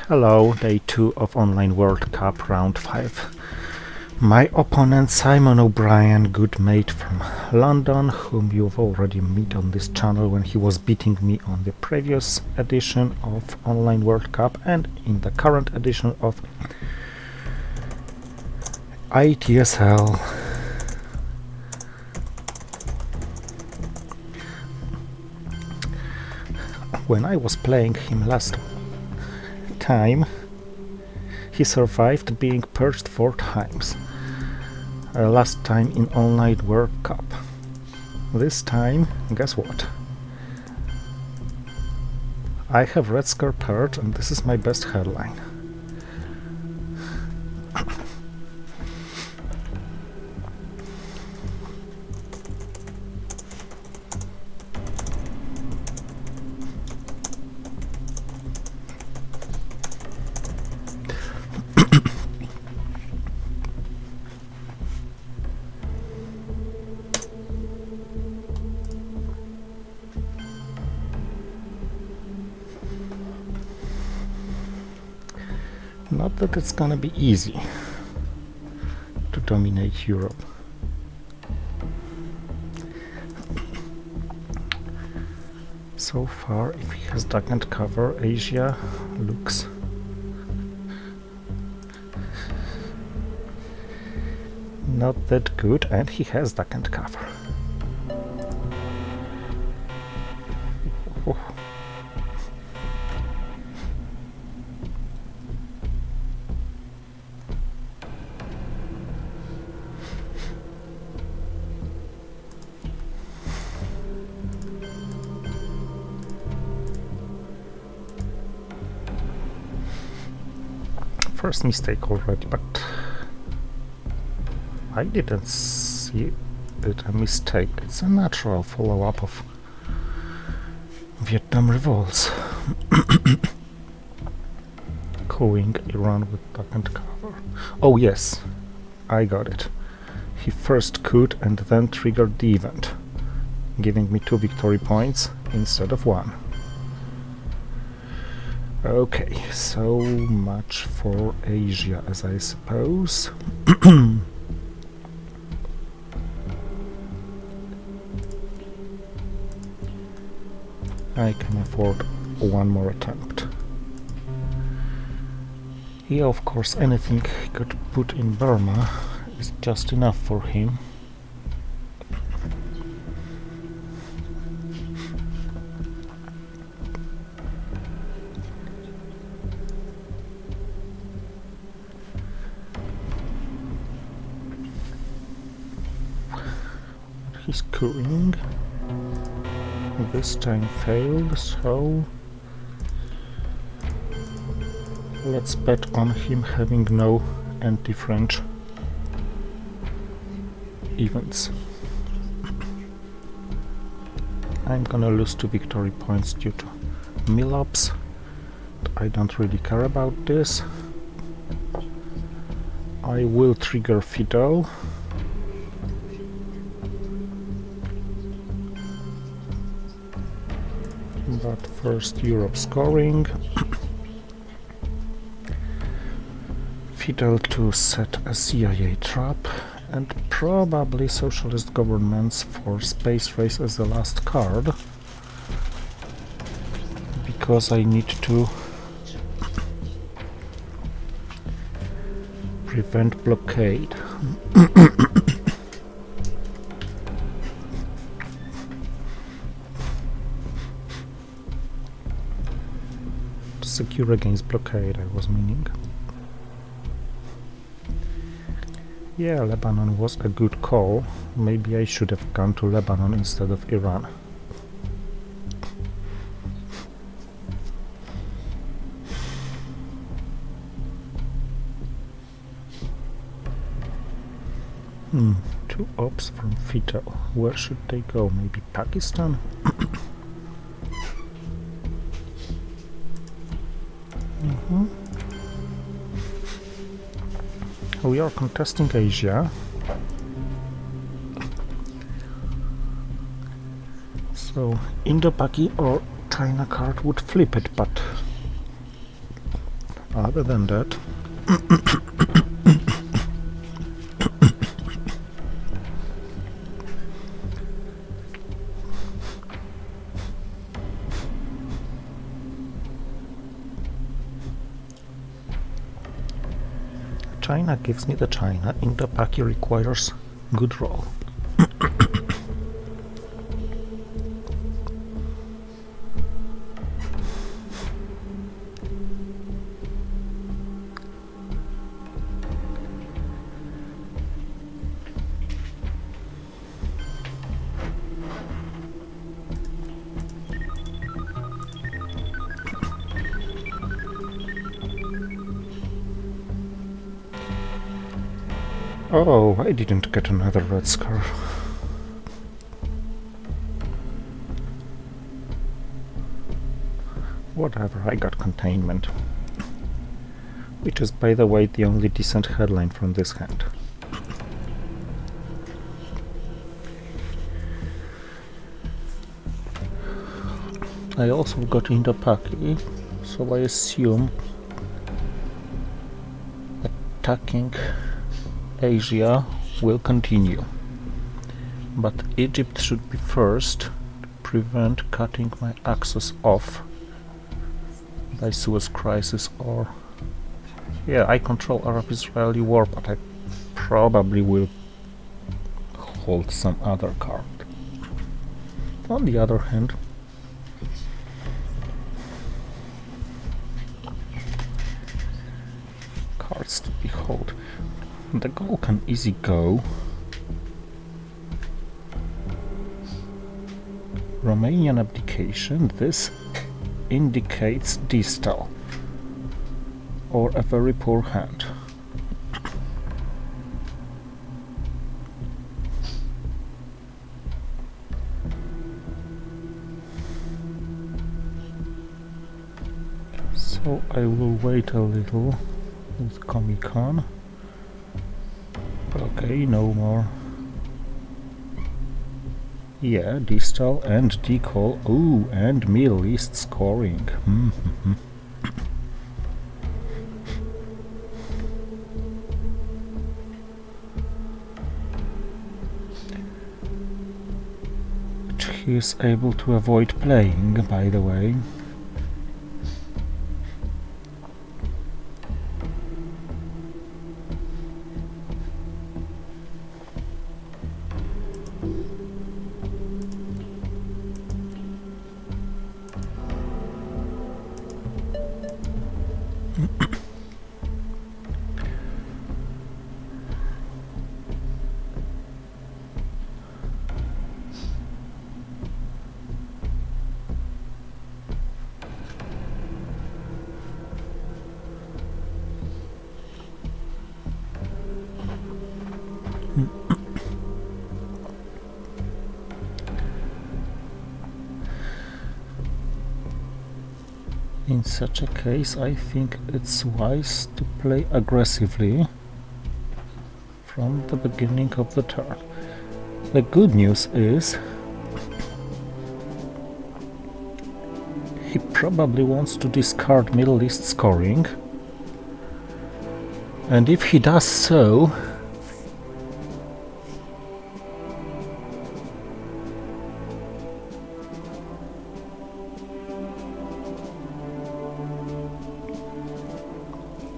Hello, day 2 of Online World Cup round 5. My opponent Simon O'Brien, good mate from London, whom you've already met on this channel when he was beating me on the previous edition of Online World Cup and in the current edition of ITSL. When I was playing him last time, he survived being purged 4 times. Last time in Online World Cup. This time, guess what? I have Red Scare purge and this is my best headline. Not that it's gonna be easy to dominate Europe. So far, if he has duck and cover, Asia looks not that good, and he has duck and cover. First mistake already, but I didn't see it a mistake. It's a natural follow-up of Vietnam revolts. Cooing Iran with duck and cover. Oh yes, I got it. He first cooed and then triggered the event, giving me 2 victory points instead of 1. Okay, so much for Asia, as I suppose. I can afford 1 more attempt. Yeah, of course, anything he could put in Burma is just enough for him. He's cooing. This time failed, so let's bet on him having no anti-French events. I'm gonna lose 2 victory points due to mill-ups. I don't really care about this. I will trigger Fidel. But first Europe scoring. Fidel to set a CIA trap, and probably socialist governments for space race as the last card, because I need to prevent blockade. Secure against blockade, I was meaning. Yeah, Lebanon was a good call. Maybe I should have gone to Lebanon instead of Iran. Two ops from Fidel. Where should they go? Maybe Pakistan? We are contesting Asia, so Indo-Paki or China card would flip it, but Other than that, China gives me the China. Indo-Paki requires good roll. Oh, I didn't get another red scar. Whatever, I got containment. Which is, by the way, the only decent headline from this hand. I also got Indo-Paki, so I assume attacking Asia will continue, but Egypt should be first to prevent cutting my access off by Suez Crisis, or yeah, I control Arab-Israeli war, but I probably will hold some other card. On the other hand, cards to behold. The goal can easy go. Romanian abdication. This indicates distal or a very poor hand. So I will wait a little with Comic-Con. Okay, no more. Yeah, distal and decall. Oh, and Middle East scoring. Which he is able to avoid playing, by the way. In such a case, I think it's wise to play aggressively from the beginning of the turn. The good news is he probably wants to discard Middle East scoring, and if he does so,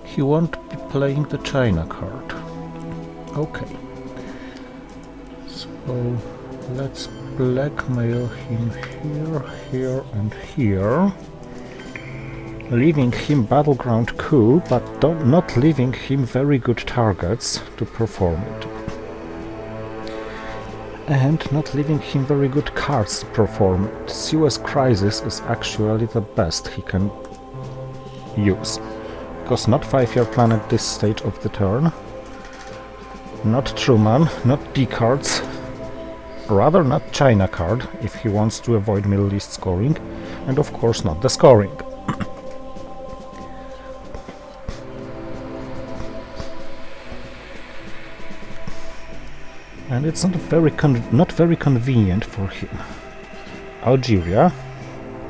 he won't be playing the China card. Okay. So let's blackmail him here, here and here, leaving him battleground coup, but not leaving him very good targets to perform it. And not leaving him very good cards to perform it. Suez Crisis is actually the best he can use. Because not 5-year plan at this stage of the turn, not Truman, not D cards, rather not China card if he wants to avoid Middle East scoring, and of course not the scoring. And it's not very convenient for him. Algeria?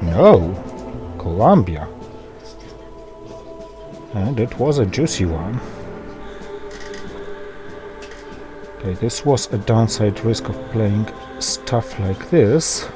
No. Colombia. And it was a juicy one. Okay, this was a downside risk of playing stuff like this.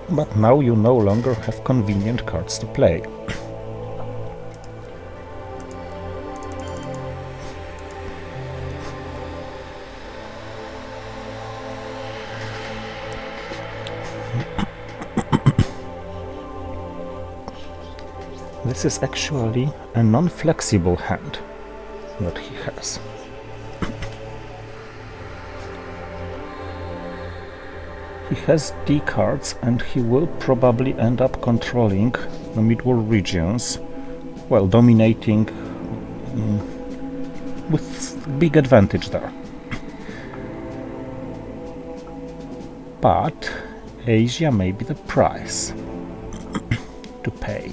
But now you no longer have convenient cards to play. This is actually a non-flexible hand that he has. He has D cards and he will probably end up controlling the mid-war regions, well, dominating with big advantage there. But Asia may be the price to pay.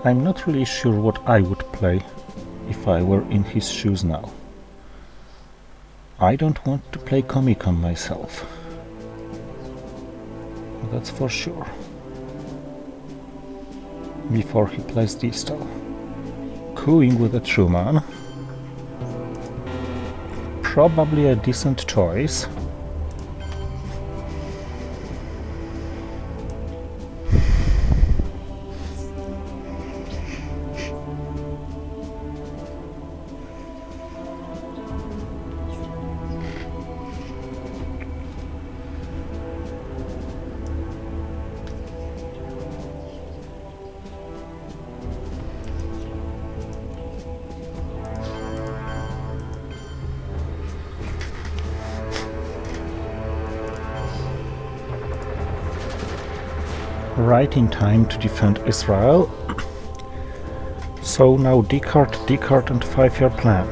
I'm not really sure what I would play if I were in his shoes now. I don't want to play Comic-Con myself. That's for sure. Before he plays Distal. Cooing with a Truman. Probably a decent choice. Right in time to defend Israel. So now D-card, and 5-year plan.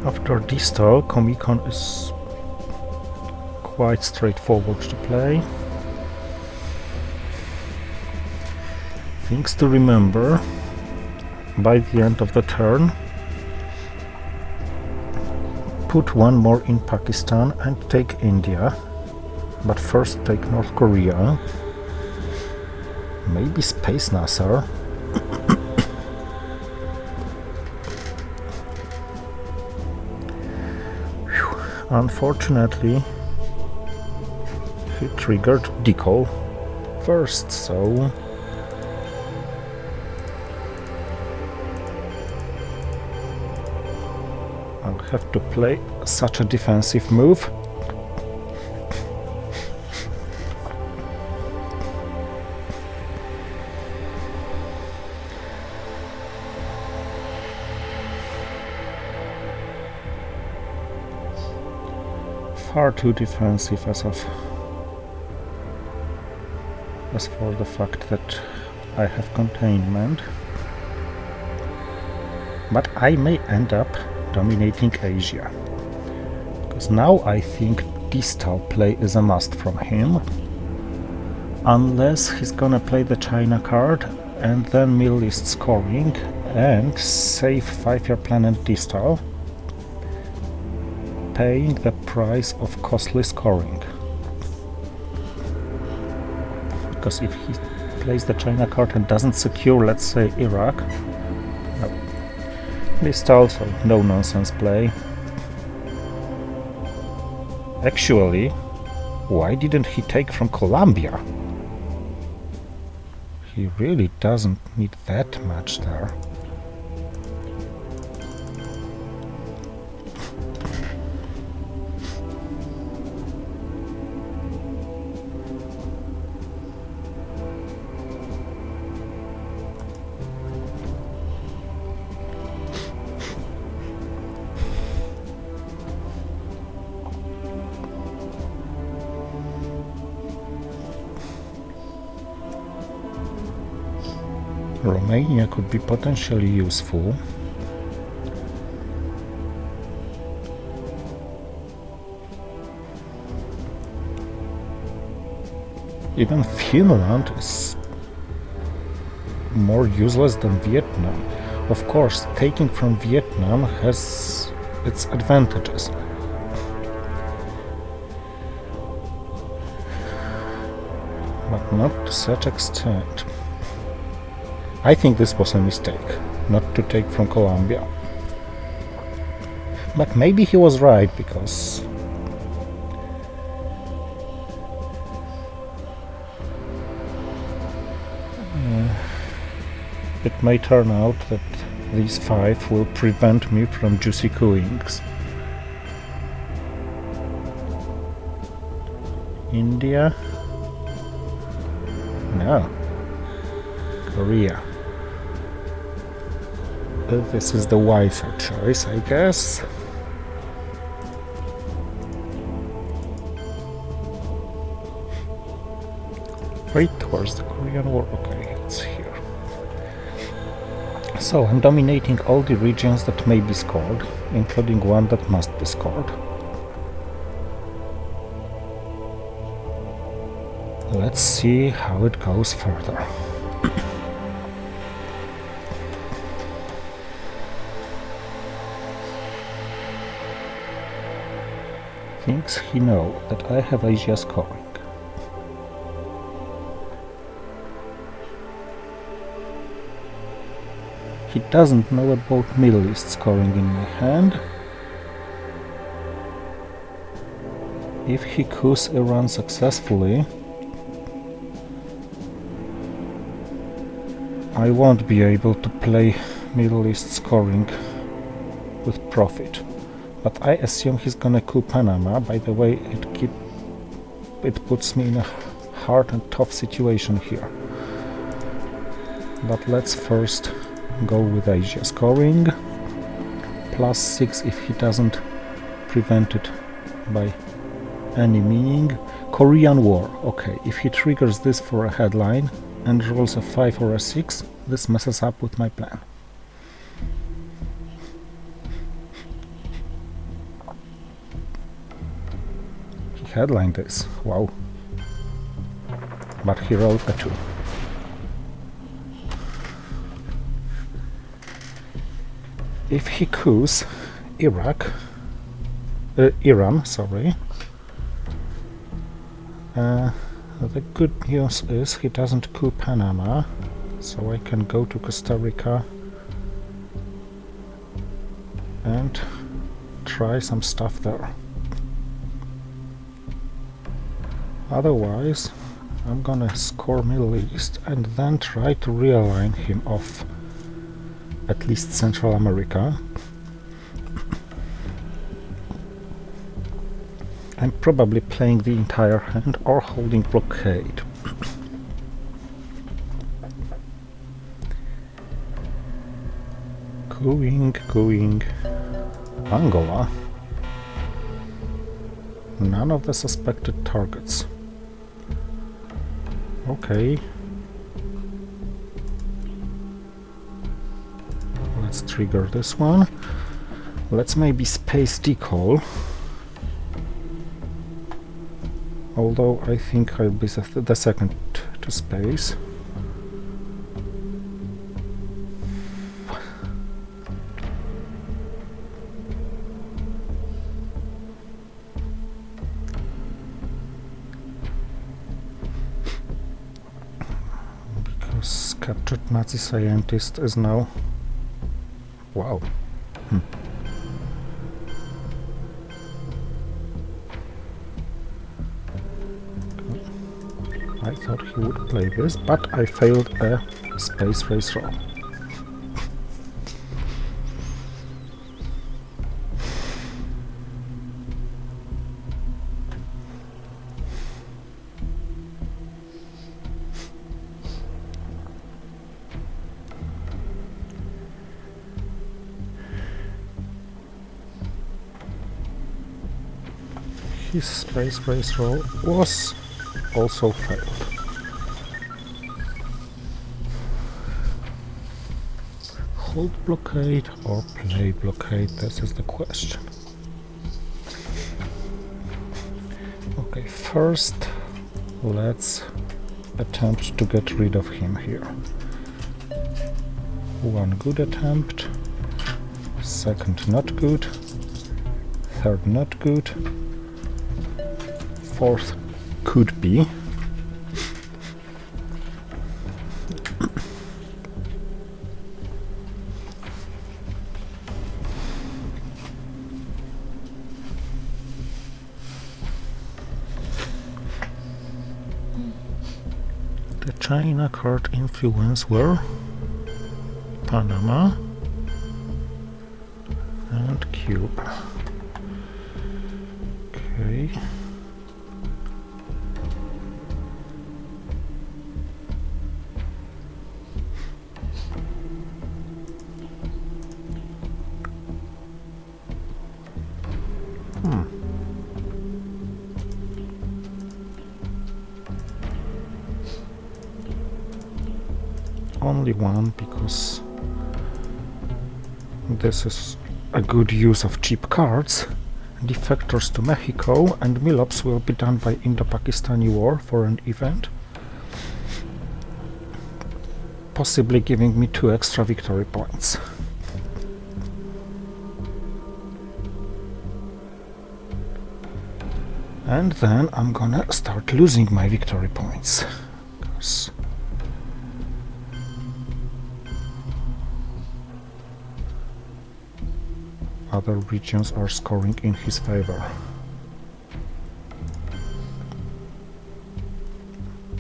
After Distal, Comic-Con is quite straightforward to play. Things to remember by the end of the turn. Put one more in Pakistan and take India, but first take North Korea, maybe Space Nasser. Unfortunately, he triggered Deco first, so I'll have to play such a defensive move. Far too defensive as for the fact that I have containment. But I may end up dominating Asia, because now I think Distal play is a must from him, unless he's gonna play the China card and then Middle East scoring and save 5-year plan and Distal, paying the price of costly scoring. Because if he plays the China card and doesn't secure, let's say, Iraq, Distal, so no nonsense play. Actually, why didn't he take from Colombia? He really doesn't need that much there. Romania could be potentially useful. Even Finland is more useless than Vietnam. Of course, taking from Vietnam has its advantages. But not to such extent. I think this was a mistake, not to take from Colombia. But maybe he was right, because it may turn out that these 5 will prevent me from juicy cooings. India? No. Korea. This is the wiser choice, I guess. Right towards the Korean War. Okay, it's here. So I'm dominating all the regions that may be scored, including one that must be scored. Let's see how it goes further. Thinks he knows that I have Asia scoring. He doesn't know about Middle East scoring in my hand. If he coups Iran successfully, I won't be able to play Middle East scoring with profit. But I assume he's gonna coup Panama. By the way, it puts me in a hard and tough situation here. But let's first go with Asia scoring. +6 if he doesn't prevent it by any meaning. Korean War. Okay, if he triggers this for a headline and rolls a 5 or a 6, this messes up with my plan. He headlined this. Wow. But he rolled a 2. If he coups Iran, sorry. The good news is he doesn't coup Panama, so I can go to Costa Rica and try some stuff there. Otherwise, I'm gonna score Middle East and then try to realign him off at least Central America. I'm probably playing the entire hand or holding blockade. Going. Angola. None of the suspected targets. Okay. Let's trigger this one. Let's maybe space decoy. Although I think I'll be the second to space. Because captured Nazi scientist is now... Wow. I thought he would play this, but I failed a space race roll. His space race roll was also failed. hold blockade or play blockade? This is the question. Okay, first let's attempt to get rid of him here. One good attempt, second not good, third not good, fourth could be. The China card influence were Panama and Cuba. Okay. Only one, because this is a good use of cheap cards. Defectors to Mexico and Milops will be done by Indo-Pakistani War for an event, possibly giving me 2 extra victory points. And then I'm gonna start losing my victory points, because other regions are scoring in his favor.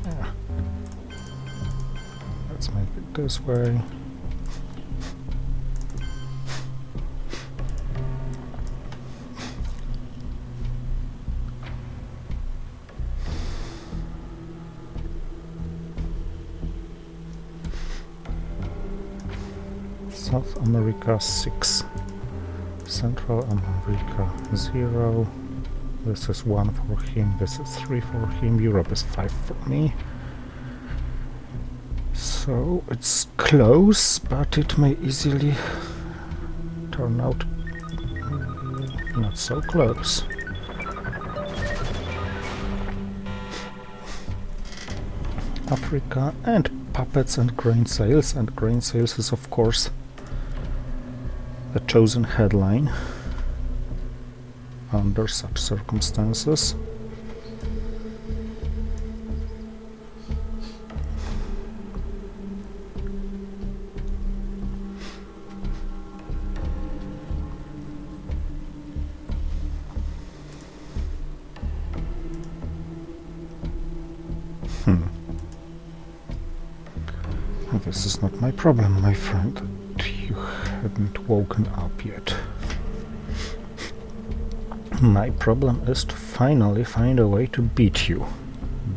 Yeah. Let's make it this way. South America 6. Central America 0. This is 1 for him, this is 3 for him, Europe is 5 for me. So it's close, but it may easily turn out not so close. Africa and puppets and grain sales is of course the chosen headline under such circumstances. This is not my problem, my friend. You haven't woken up yet. My problem is to finally find a way to beat you,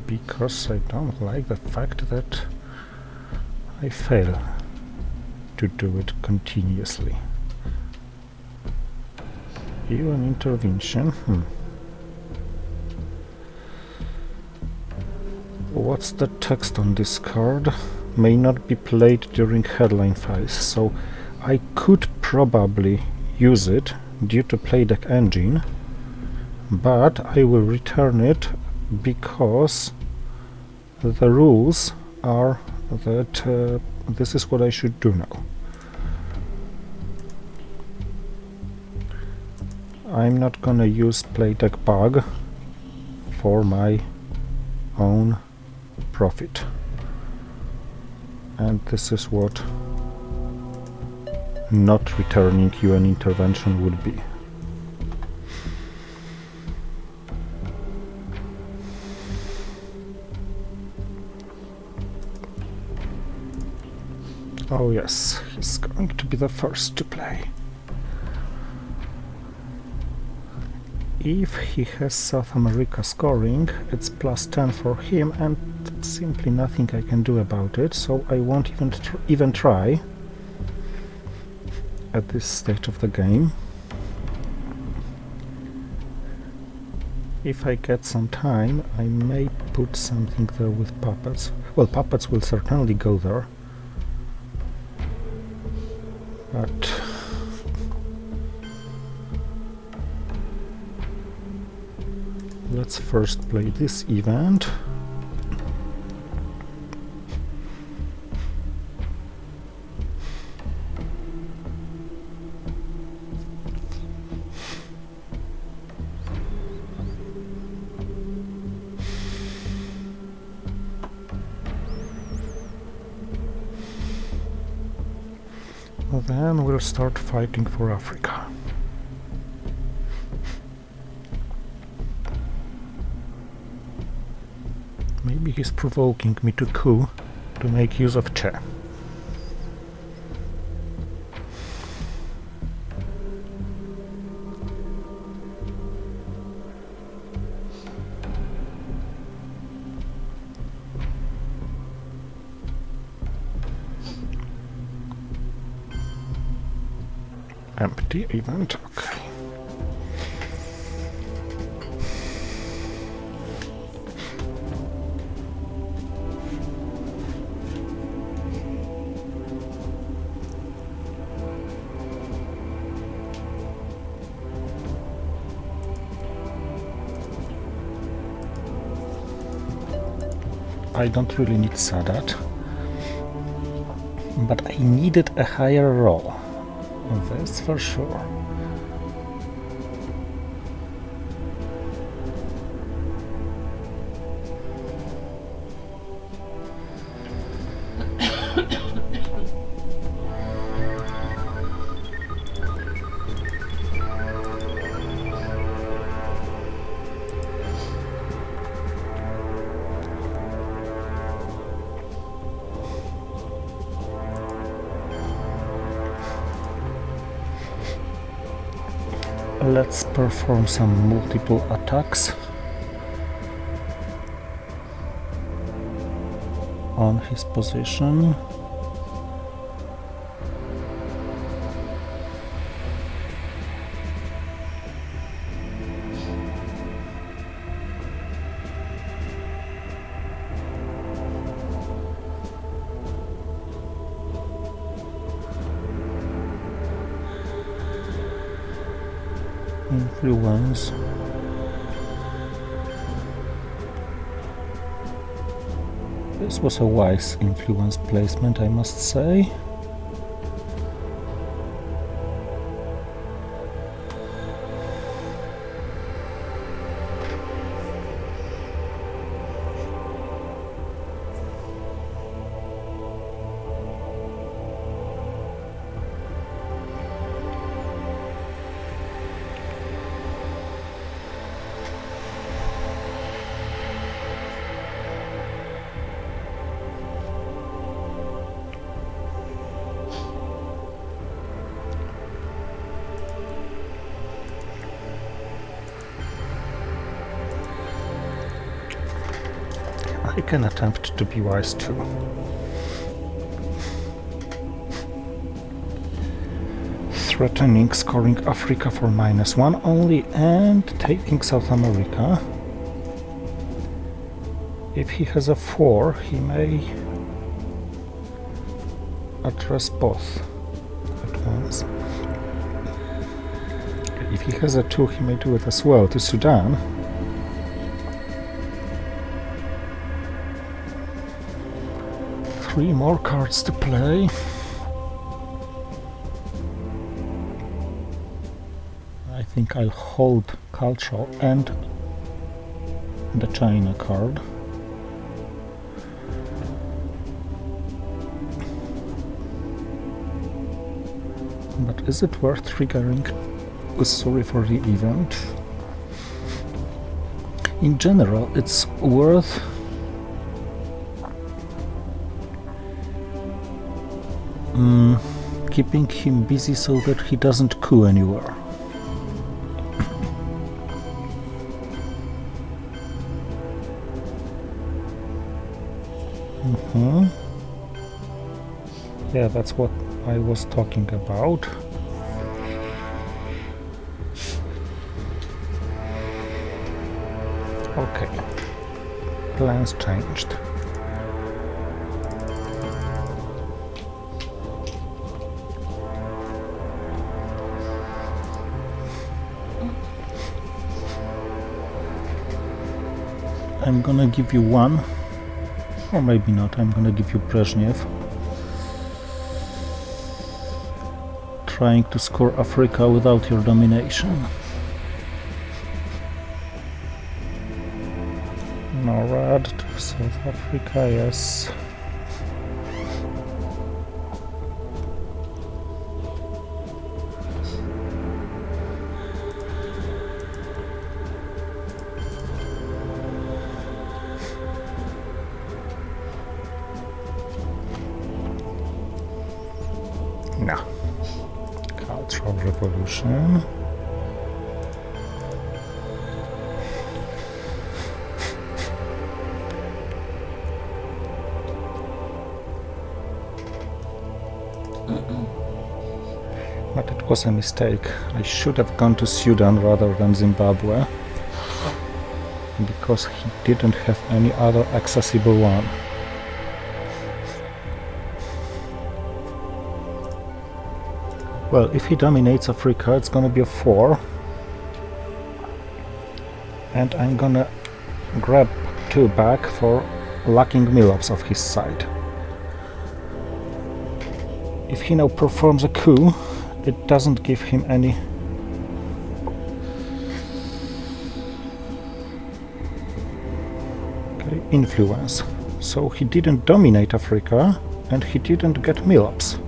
because I don't like the fact that I fail to do it continuously. Even intervention. What's the text on this card? May not be played during headline phase, so I could probably use it due to playdeck engine, but I will return it because the rules are that this is what I should do now. I'm not gonna use playdeck bug for my own profit. And this is what not returning you an intervention would be. Oh yes, he's going to be the first to play. If he has South America scoring, it's +10 for him, and simply nothing I can do about it, so I won't even try at this stage of the game. If I get some time, I may put something there with puppets. Well, puppets will certainly go there, But let's first play this event. Then we'll start fighting for Africa. Maybe he's provoking me to coup to make use of Che. Empty event, okay. I don't really need Sadat, but I needed a higher roll. That's for sure. Let's perform some multiple attacks on his position. Influence. This was a wise influence placement, I must say. I can attempt to be wise too. Threatening scoring Africa for -1 only and taking South America. If he has a 4, he may address both at once. If he has a 2, he may do it as well to Sudan. Three more cards to play. I think I'll hold cultural and the China card. But is it worth triggering Usuri for the event? In general, it's worth keeping him busy so that he doesn't coup anywhere. Yeah, that's what I was talking about. Okay, plans changed. I'm gonna give you one, or maybe not. I'm gonna give you Brezhnev. Trying to score Africa without your domination. Norad to South Africa, yes. No. Cultural Revolution. But it was a mistake. I should have gone to Sudan rather than Zimbabwe, because he didn't have any other accessible one. Well, if he dominates Africa, it's gonna be a 4. And I'm gonna grab 2 back for lacking Milops of his side. If he now performs a coup, it doesn't give him any influence. So he didn't dominate Africa and he didn't get Milops.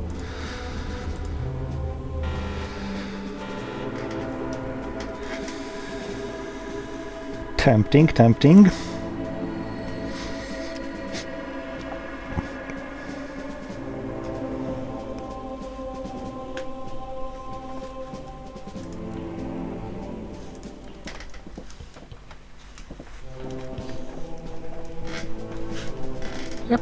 Tempting, tempting. Yep.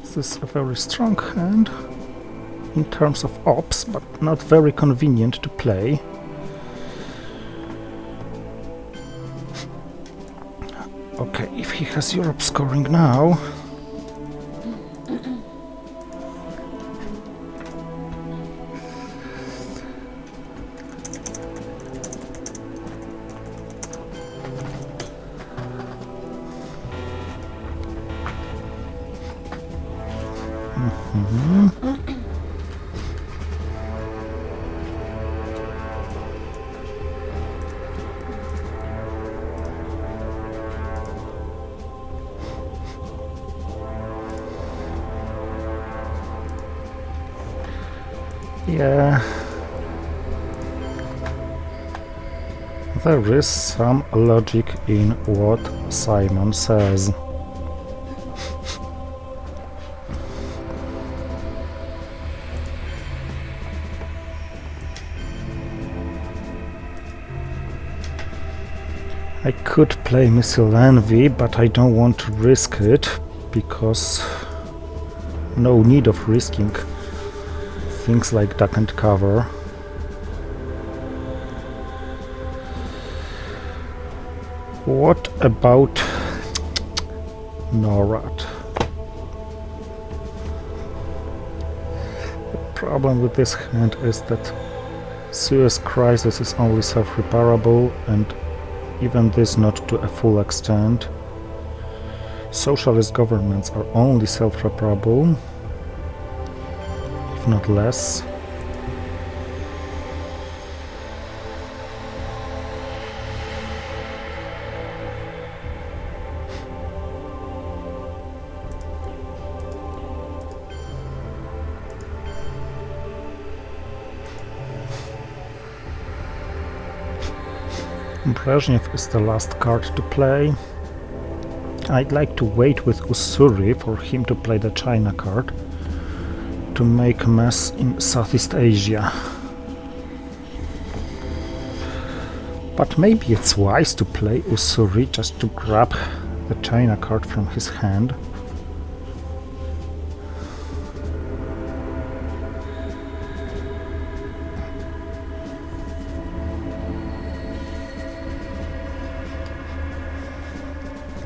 This is a very strong hand in terms of ops, but not very convenient to play. Okay, if he has Europe scoring now... Yeah, there is some logic in what Simon says. I could play Missile Envy, but I don't want to risk it, because no need of risking things like duck and cover. What about Norad? The problem with this hand is that Suez Crisis is only self-reparable, and even this not to a full extent. Socialist governments are only self-reparable, if not less. Brezhnev is the last card to play. I'd like to wait with Ussuri for him to play the China card to make a mess in Southeast Asia. But maybe it's wise to play Ussuri just to grab the China card from his hand.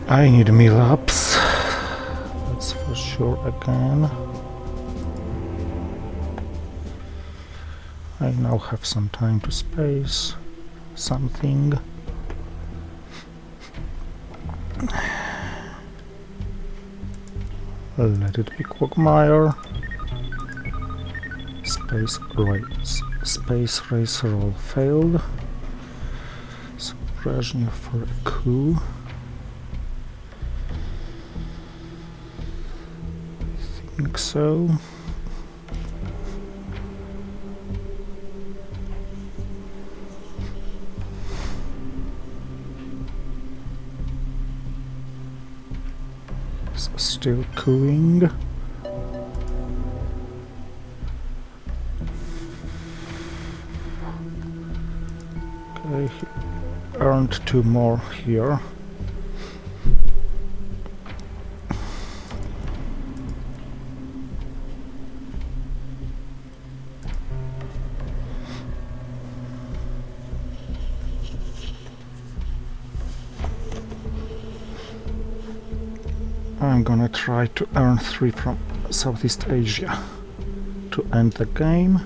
I need meal-ups, that's for sure again. I now have some time to space something. Let it be Quagmire. Space race roll failed. So Brezhnev for a coup. I think so. Still cooing. Okay, he earned 2 more here. I'm gonna try to earn 3 from Southeast Asia to end the game.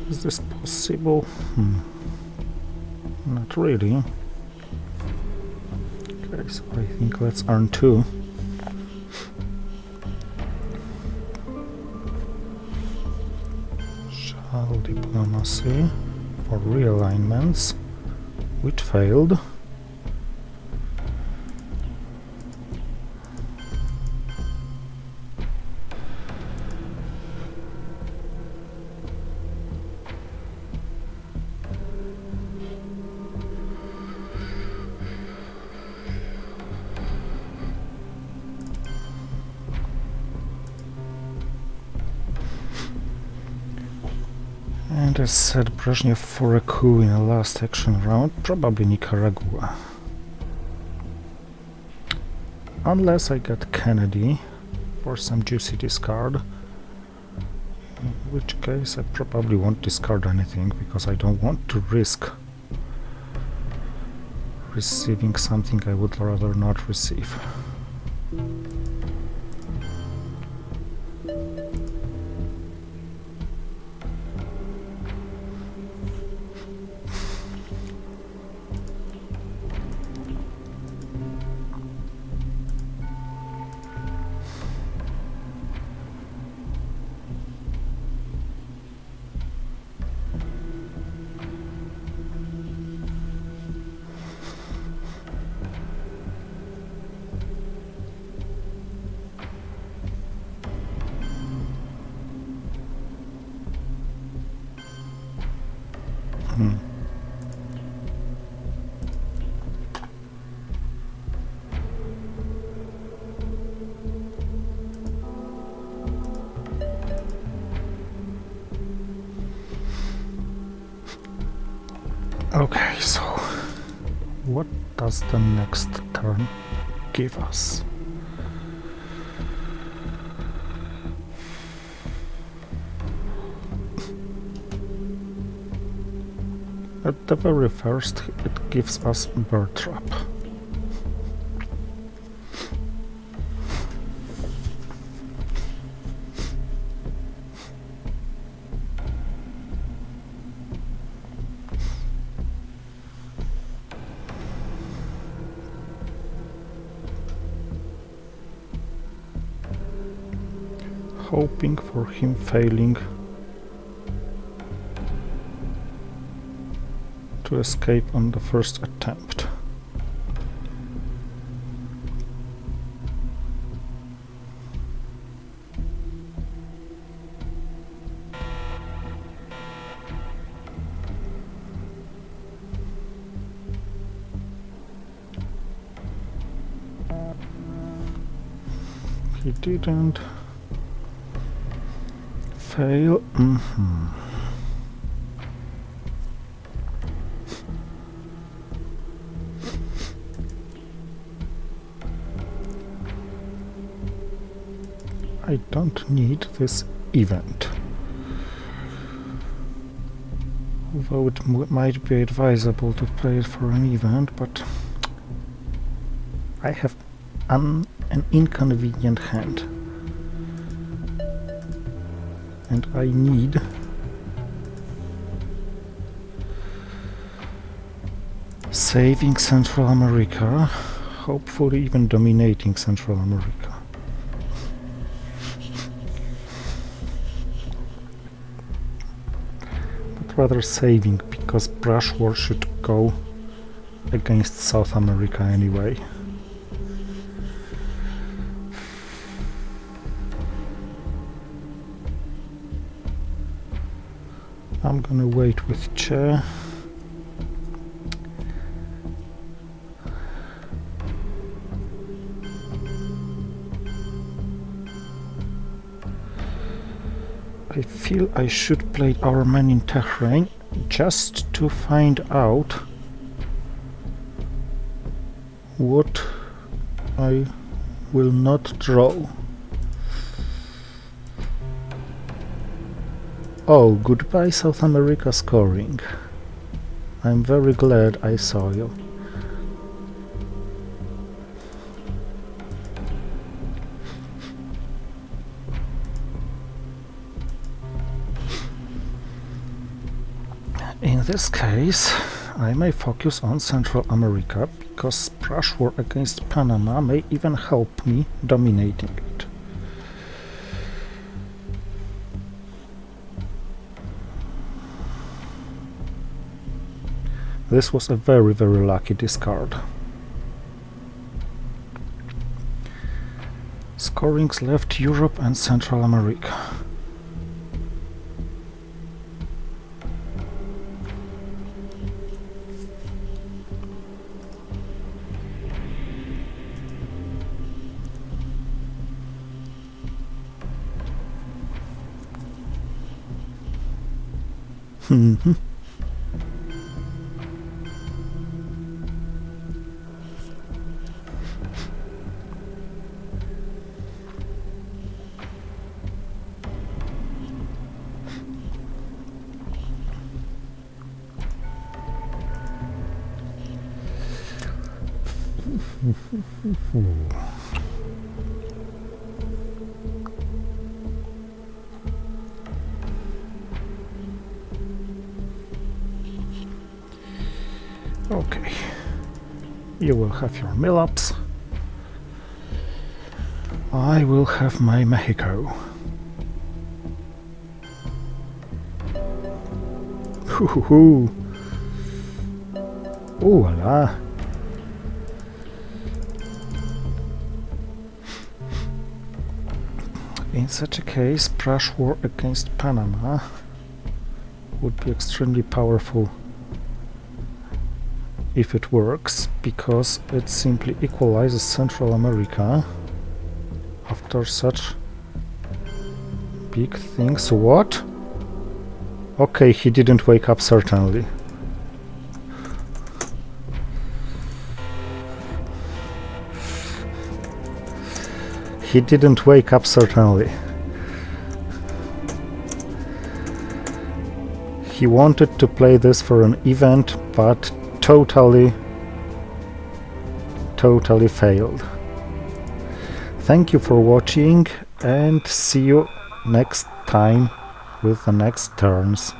Is this possible? Not really. Okay, so I think let's earn 2. Shall diplomacy for realignments, which failed. And as said, Brezhnev for a coup in the last action round, probably Nicaragua. Unless I get Kennedy for some juicy discard, in which case I probably won't discard anything, because I don't want to risk receiving something I would rather not receive. Okay, so what does the next turn give us? At the very first, it gives us Bird Trap. Hoping for him failing to escape on the first attempt. He didn't fail. I don't need this event. Although it might be advisable to play it for an event, but I have an inconvenient hand. And I need saving Central America, hopefully even dominating Central America. But rather saving, because brush war should go against South America anyway. I'm gonna wait with chair. I feel I should play our man in Tehran just to find out what I will not draw. Oh, goodbye South America scoring. I'm very glad I saw you. In this case, I may focus on Central America, because brush war against Panama may even help me dominating it. This was a very, very lucky discard. Scorings left Europe and Central America. Okay, you will have your mill-ups. I will have my Mexico. Ooh la. In such a case, brush war against Panama would be extremely powerful if it works, because it simply equalizes Central America after such big things. What? Okay, he didn't wake up, certainly. He didn't wake up, certainly. He wanted to play this for an event, but totally failed. Thank you for watching, and see you next time with the next turns.